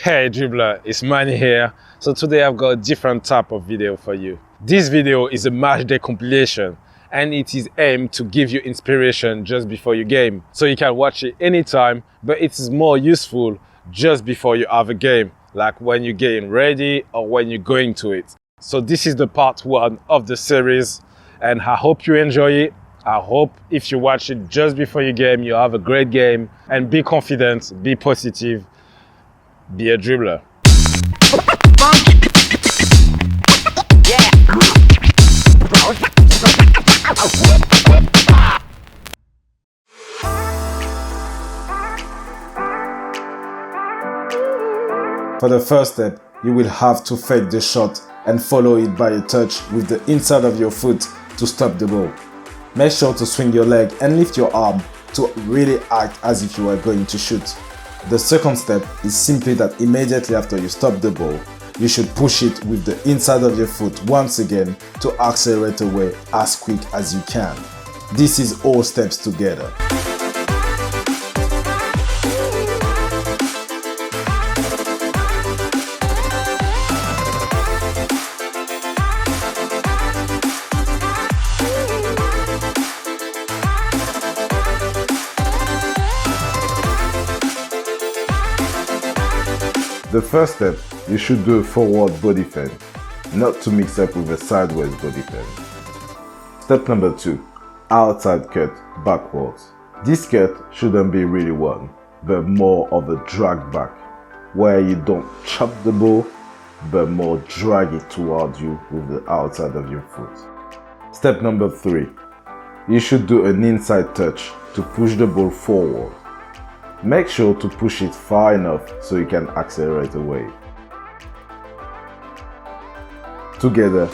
Hey dribbler, it's Manny here. So today I've got a different type of video for you. This video is a match day compilation and it is aimed to give you inspiration just before your game. So you can watch it anytime, but it is more useful just before you have a game, like when you're getting ready or when you're going to it. So this is the part 1 of the series and I hope you enjoy it. I hope if you watch it just before your game, you have a great game and be confident, be positive. Be a dribbler. For the first step, you will have to fake the shot and follow it by a touch with the inside of your foot to stop the ball. Make sure to swing your leg and lift your arm to really act as if you were going to shoot. The second step is simply that immediately after you stop the ball, you should push it with the inside of your foot once again to accelerate away as quick as you can. This is all steps together. The first step, you should do a forward body fend, not to mix up with a sideways body fend. Step number 2, outside cut backwards. This cut shouldn't be really one, but more of a drag back, where you don't chop the ball, but more drag it towards you with the outside of your foot. Step number 3, you should do an inside touch to push the ball forward. Make sure to push it far enough so you can accelerate away. Together,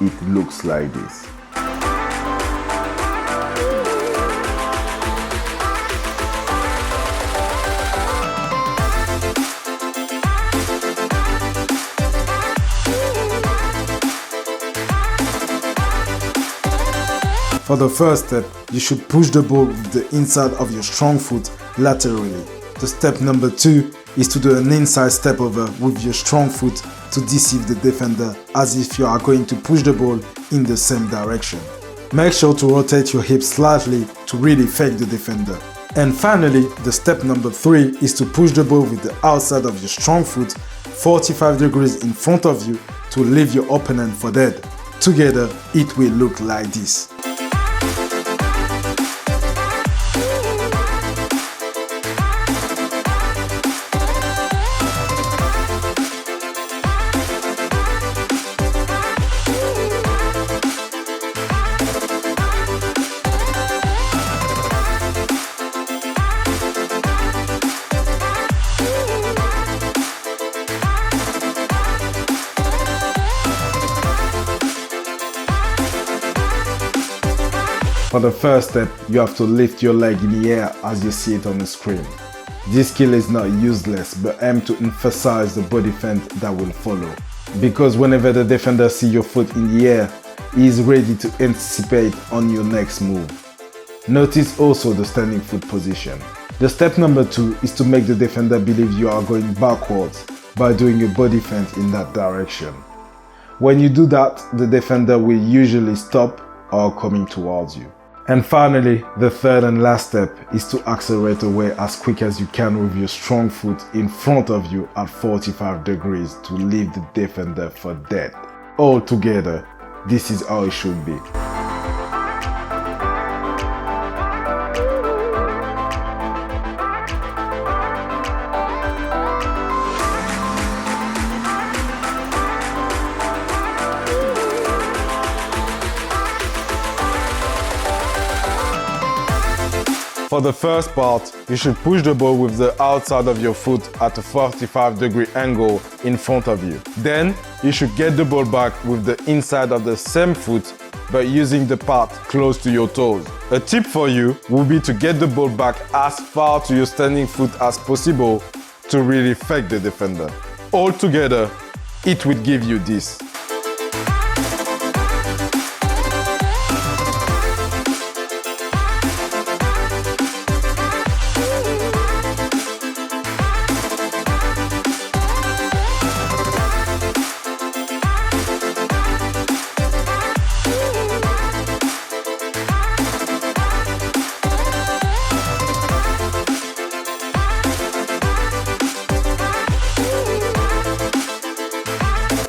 it looks like this. For the first step, you should push the ball with the inside of your strong foot laterally. The step number 2 is to do an inside step over with your strong foot to deceive the defender as if you are going to push the ball in the same direction. Make sure to rotate your hips slightly to really fake the defender. And finally, the step number 3 is to push the ball with the outside of your strong foot 45 degrees in front of you to leave your opponent for dead. Together, it will look like this. For the first step, you have to lift your leg in the air as you see it on the screen. This skill is not useless but aimed to emphasize the body fend that will follow. Because whenever the defender sees your foot in the air, he is ready to anticipate on your next move. Notice also the standing foot position. The step number 2 is to make the defender believe you are going backwards by doing a body fend in that direction. When you do that, the defender will usually stop or coming towards you. And finally, the third and last step is to accelerate away as quick as you can with your strong foot in front of you at 45 degrees to leave the defender for dead. All together, this is how it should be. For the first part, you should push the ball with the outside of your foot at a 45-degree angle in front of you. Then, you should get the ball back with the inside of the same foot but using the part close to your toes. A tip for you would be to get the ball back as far to your standing foot as possible to really fake the defender. All together, it will give you this.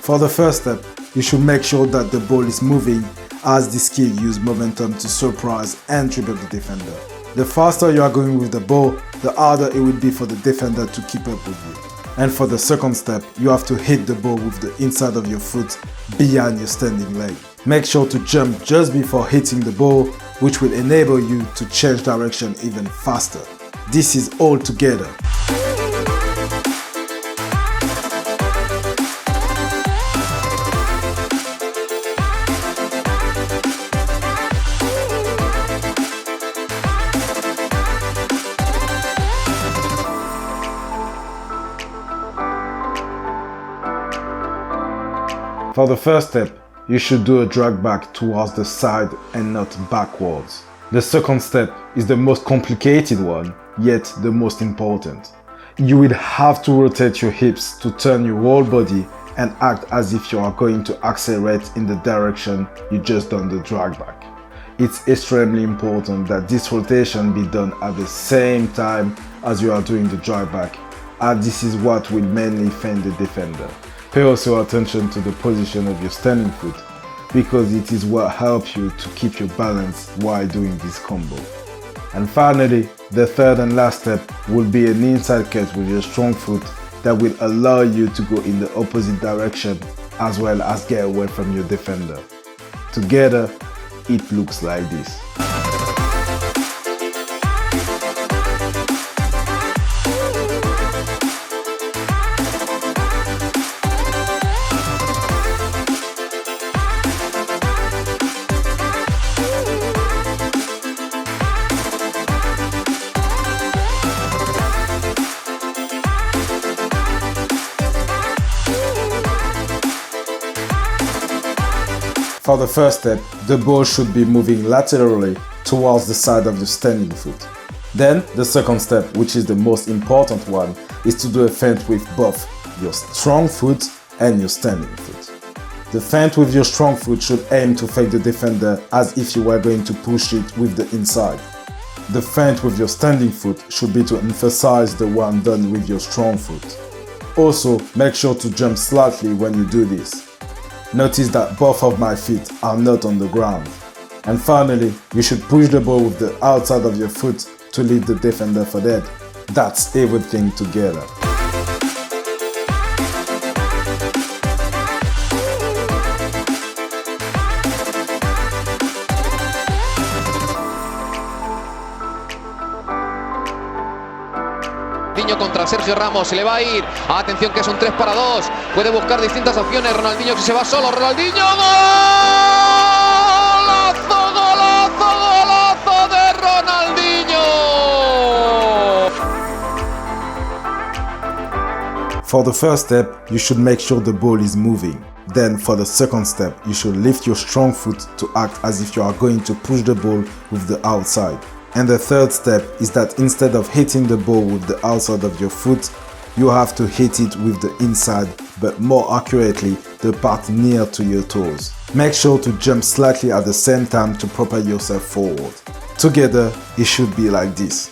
For the first step, you should make sure that the ball is moving, as this skill uses momentum to surprise and dribble the defender. The faster you are going with the ball, the harder it will be for the defender to keep up with you. And for the second step, you have to hit the ball with the inside of your foot behind your standing leg. Make sure to jump just before hitting the ball, which will enable you to change direction even faster. This is all together. For the first step, you should do a drag back towards the side and not backwards. The second step is the most complicated one, yet the most important. You will have to rotate your hips to turn your whole body and act as if you are going to accelerate in the direction you just done the drag back. It's extremely important that this rotation be done at the same time as you are doing the drag back, as this is what will mainly feint the defender. Pay also attention to the position of your standing foot, because it is what helps you to keep your balance while doing this combo. And finally, the third and last step will be an inside cut with your strong foot that will allow you to go in the opposite direction as well as get away from your defender. Together, it looks like this. For the first step, the ball should be moving laterally towards the side of your standing foot. Then, the second step, which is the most important one, is to do a feint with both your strong foot and your standing foot. The feint with your strong foot should aim to fake the defender as if you were going to push it with the inside. The feint with your standing foot should be to emphasize the one done with your strong foot. Also, make sure to jump slightly when you do this. Notice that both of my feet are not on the ground. And finally, you should push the ball with the outside of your foot to leave the defender for dead. That's everything together. Contra Sergio Ramos, se le va a ir. Atención que es un 3 para 2. Puede buscar distintas opciones. Ronaldinho que se va solo. Ronaldinho. ¡Golazo, golazo, golazo de Ronaldinho! For the first step, you should make sure the ball is moving. Then for the second step, you should lift your strong foot to act as if you are going to push the ball with the outside. And the third step is that instead of hitting the ball with the outside of your foot, you have to hit it with the inside, but more accurately, the part near to your toes. Make sure to jump slightly at the same time to propel yourself forward. Together, it should be like this.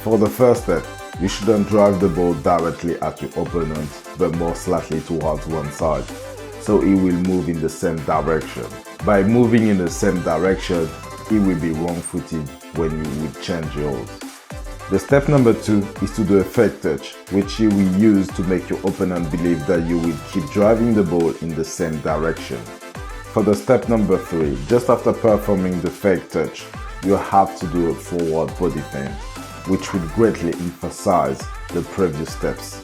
For the first step, you shouldn't drive the ball directly at your opponent, but more slightly towards one side, so it will move in the same direction. By moving in the same direction, it will be wrong-footed when you will change yours. The step number 2 is to do a fake touch, which you will use to make your opponent believe that you will keep driving the ball in the same direction. For the step number 3, just after performing the fake touch, you have to do a forward body feint, which will greatly emphasize the previous steps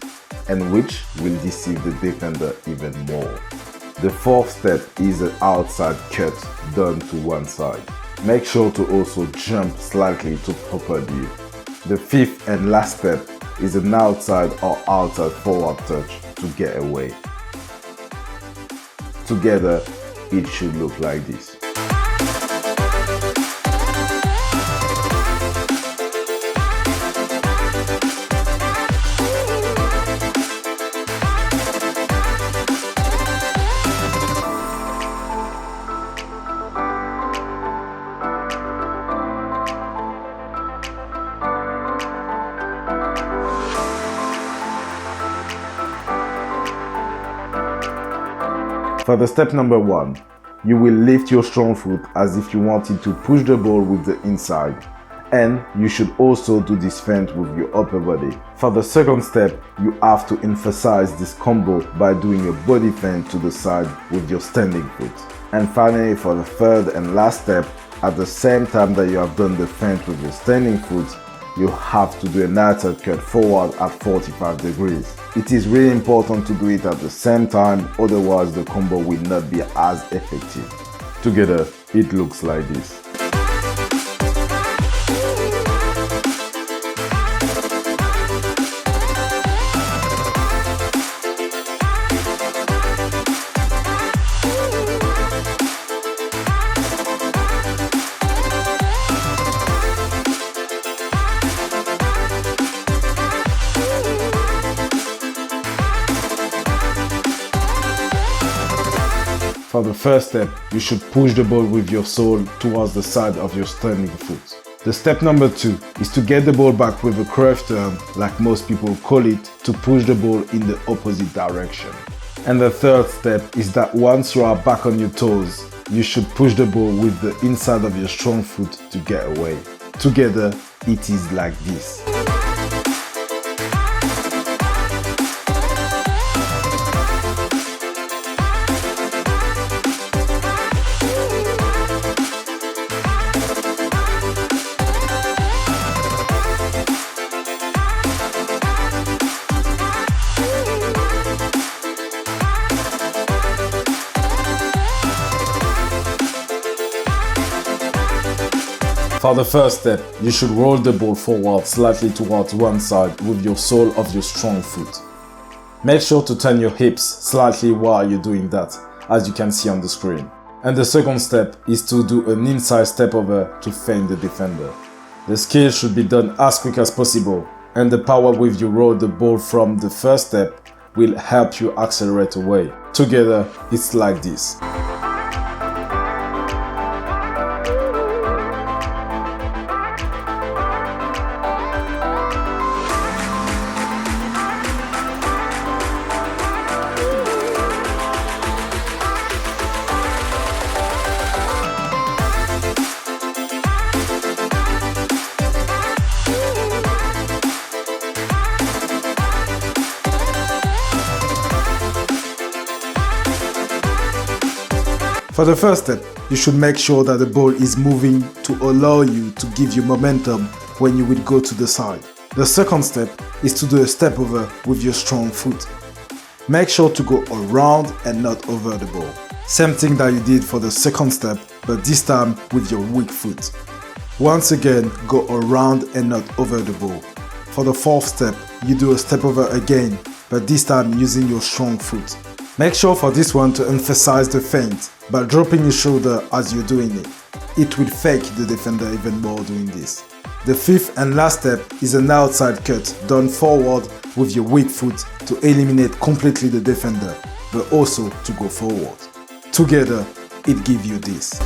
and which will deceive the defender even more. The fourth step is an outside cut done to one side. Make sure to also jump slightly to propel you. The fifth and last step is an outside or outside forward touch to get away. Together, it should look like this. For the step number 1, you will lift your strong foot as if you wanted to push the ball with the inside. And you should also do this feint with your upper body. For the second step, you have to emphasize this combo by doing a body feint to the side with your standing foot. And finally, for the third and last step, at the same time that you have done the feint with your standing foot, you have to do an outside cut forward at 45 degrees. It is really important to do it at the same time, otherwise the combo will not be as effective. Together, it looks like this. For the first step, you should push the ball with your sole towards the side of your standing foot. The step number 2 is to get the ball back with a Cruyff turn, like most people call it, to push the ball in the opposite direction. And the third step is that once you are back on your toes, you should push the ball with the inside of your strong foot to get away. Together, it is like this. For the first step, you should roll the ball forward slightly towards one side with your sole of your strong foot. Make sure to turn your hips slightly while you're doing that, as you can see on the screen. And the second step is to do an inside step over to feint the defender. The skill should be done as quick as possible, and the power with you roll the ball from the first step will help you accelerate away. Together, it's like this. For the first step, you should make sure that the ball is moving to allow you to give you momentum when you will go to the side. The second step is to do a step over with your strong foot. Make sure to go around and not over the ball. Same thing that you did for the second step, but this time with your weak foot. Once again, go around and not over the ball. For the fourth step, you do a step over again, but this time using your strong foot. Make sure for this one to emphasize the feint by dropping your shoulder as you're doing it. It will fake the defender even more doing this. The fifth and last step is an outside cut done forward with your weak foot to eliminate completely the defender, but also to go forward. Together, it gives you this.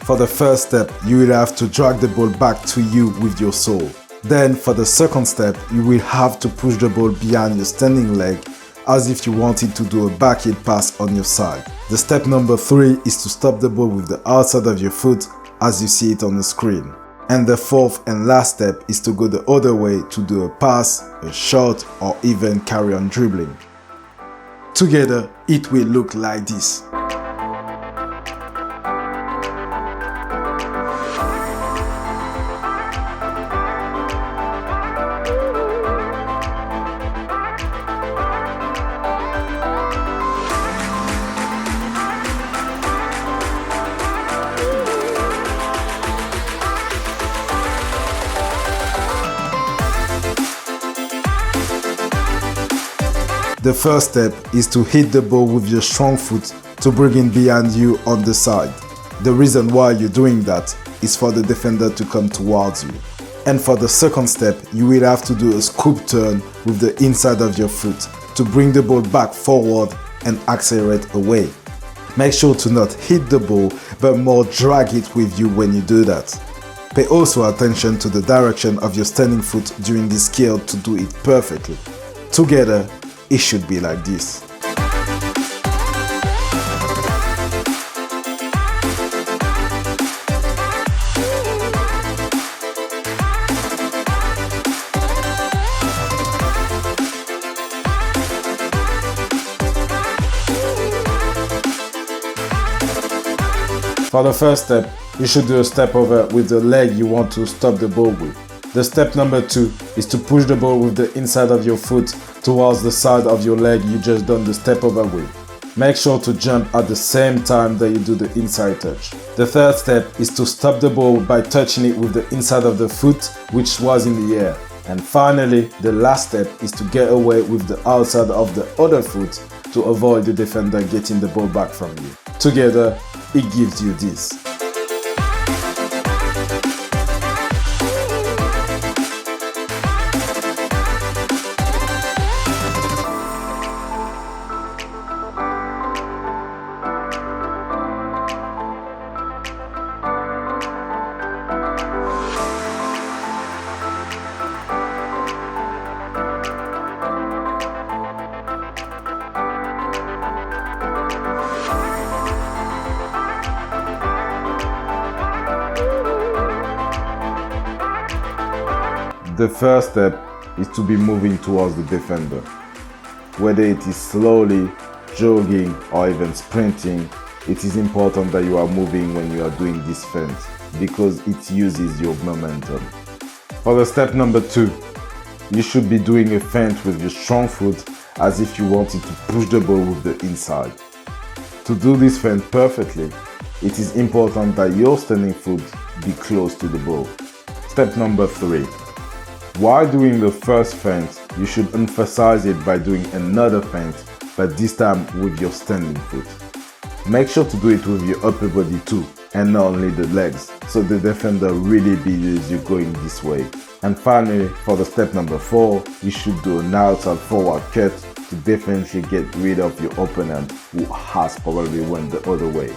For the first step, you will have to drag the ball back to you with your sole. Then for the second step, you will have to push the ball behind your standing leg as if you wanted to do a backheel pass on your side. The step number 3 is to stop the ball with the outside of your foot as you see it on the screen. And the fourth and last step is to go the other way to do a pass, a shot, or even carry on dribbling. Together, it will look like this. The first step is to hit the ball with your strong foot to bring it behind you on the side. The reason why you're doing that is for the defender to come towards you. And for the second step, you will have to do a scoop turn with the inside of your foot to bring the ball back forward and accelerate away. Make sure to not hit the ball, but more drag it with you when you do that. Pay also attention to the direction of your standing foot during this skill to do it perfectly. Together, it should be like this. For the first step, you should do a step over with the leg you want to stop the ball with. The step number 2 is to push the ball with the inside of your foot towards the side of your leg you just done the step over with. Make sure to jump at the same time that you do the inside touch. The third step is to stop the ball by touching it with the inside of the foot which was in the air. And finally, the last step is to get away with the outside of the other foot to avoid the defender getting the ball back from you. Together, it gives you this. The first step is to be moving towards the defender. Whether it is slowly, jogging or even sprinting, it is important that you are moving when you are doing this feint because it uses your momentum. For the step number 2, you should be doing a feint with your strong foot as if you wanted to push the ball with the inside. To do this feint perfectly, it is important that your standing foot be close to the ball. Step number 3. While doing the first feint, you should emphasize it by doing another feint, but this time with your standing foot. Make sure to do it with your upper body too, and not only the legs, so the defender really believes you going this way. And finally, for the step number 4, you should do an outside forward cut to definitely get rid of your opponent who has probably went the other way.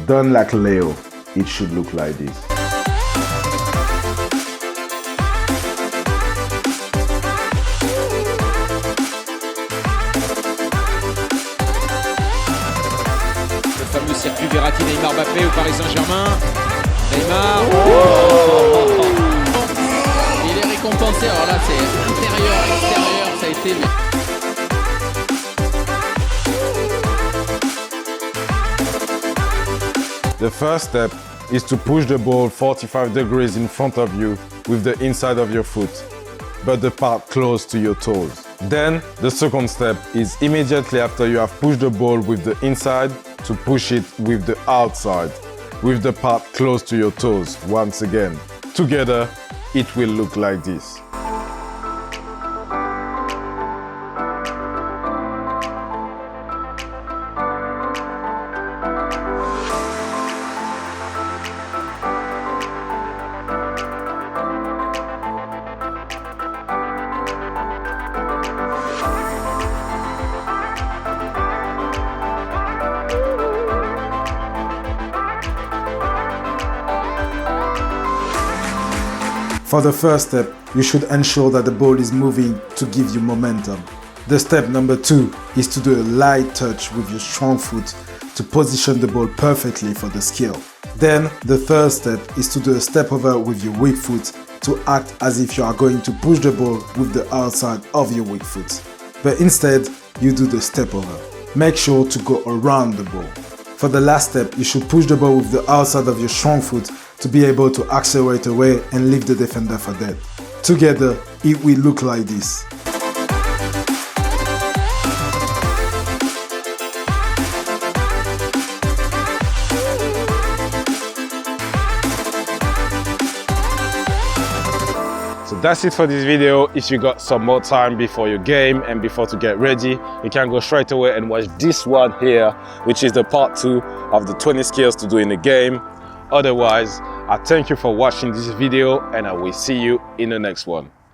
Done like Leo, it should look like this. Le circuit Verratti, Neymar, Mbappé au Paris Saint-Germain. Neymar, oh il est récompensé. Alors là, c'est intérieur, extérieur, ça a été. The first step is to push the ball 45 degrees in front of you with the inside of your foot, but the part close to your toes. Then, the second step is immediately after you have pushed the ball with the inside to push it with the outside, with the part close to your toes once again. Together, it will look like this. For the first step, you should ensure that the ball is moving to give you momentum. The step number 2 is to do a light touch with your strong foot to position the ball perfectly for the skill. Then, the third step is to do a step over with your weak foot to act as if you are going to push the ball with the outside of your weak foot. But instead, you do the step over. Make sure to go around the ball. For the last step, you should push the ball with the outside of your strong foot to be able to accelerate away and leave the defender for dead. Together, it will look like this. So that's it for this video. If you got some more time before your game and before to get ready, you can go straight away and watch this one here, which is the part 2 of the 20 skills to do in the game. Otherwise, I thank you for watching this video and I will see you in the next one.